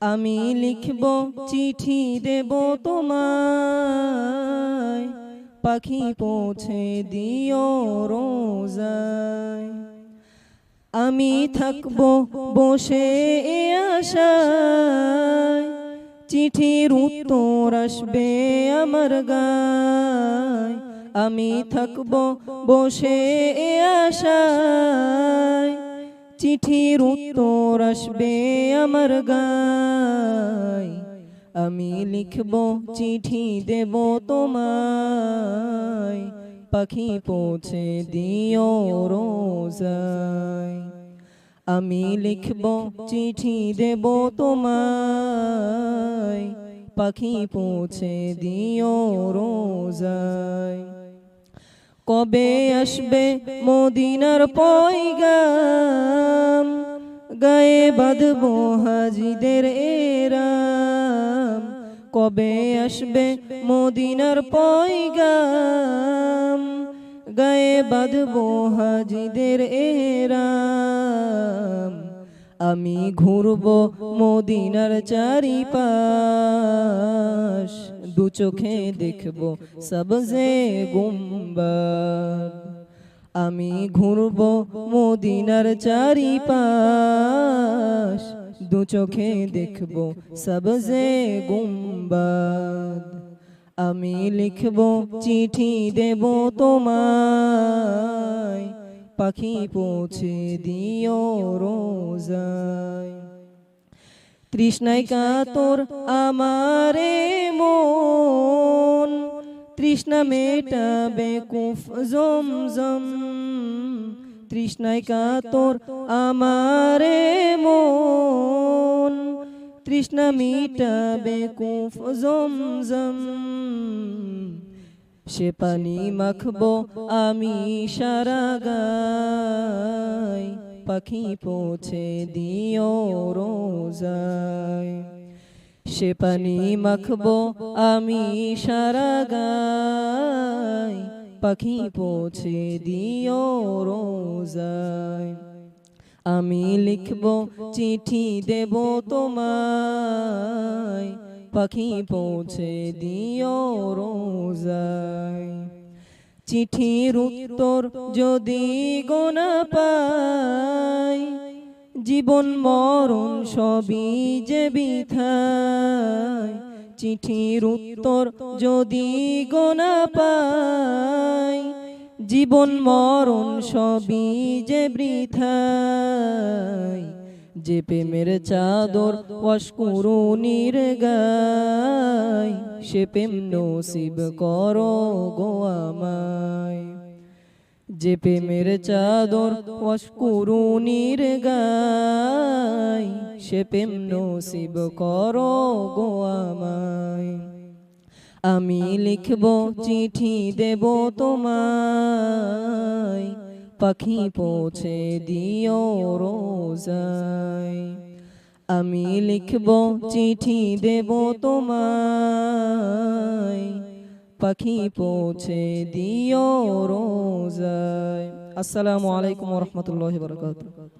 আমি লিখব চিঠি দেব তোমায়, পাখি পৌঁছে দিও রোজায়। আমি থাকব বসে এ আশায়, চিঠির উত্তর আসবে আমার গায়। আমি থাকব বসে এ আশায়, চিঠির উত্তর আসবে আমার গায়। আমি লিখব চিঠি দেব তোমায়, পাখি পৌঁছে দিও রোজায়। আমি লিখব চিঠি দেব তোমায়, পাখি পৌঁছে দিও রোজায়। কবে আসবে মদিনার পয়গাম, গায়ে বাঁধবো হাজিদের এরাম। কবে আসবে মদিনার পয়গাম, গায়ে বাঁধবো হাজিদের এরাম। আমি ঘুরবো মদিনার চারিপাশ, দু চোখে দেখবো সবজে গুম্বাদ। আমি ঘুরবো মদিনার চারিপাশ, দু চোখে দেখবো সবজে গুম্বাদ। আমি লিখবো চিঠি দেব তোমায়, পাখি পৌঁছে দিও রোজায়। তৃষ্ণায় কাতর আমারে মন, তৃষ্ণা মেটাবে কুফ জমজম। তৃষ্ণায় কাতর আমারে মন, তৃষ্ণা মিটাবে কুফ জমজম। সে পানি মাখবো আমি সারা গায়, পাখি পৌঁছে দিও রোজায়। সে পানি মাখবো আমি সারা গায়, পাখি পৌঁছে দিও রোজায়। আমি লিখব চিঠি দেব তোমায়, পাখি পৌঁছে দিও রোজায়। চিঠির উত্তর যদি গোনা পাই, জীবন মরণ সবই যে বিথায়। চিঠির উত্তর যদি গোনা পাই, জীবন মরণ সবই যে বৃথায়। যে প্রেমের চাদর অস্কুরুনির গায়, সে প্রেম নসিব করো গো আমায়। যে প্রেমের চাদর অস্কুরুনির গায়, সে প্রেম নসিব করো গো আমায়। আমি লিখব চিঠি দেব তোমায়, পাখি পৌঁছে দিও রোজায়। আমি লিখব চিঠি দেব তোমায়, পাখি পৌঁছে দিও রোজায়। আসসালামু আলাইকুম ওয়া রাহমাতুল্লাহি ওয়া বারাকাতুহু।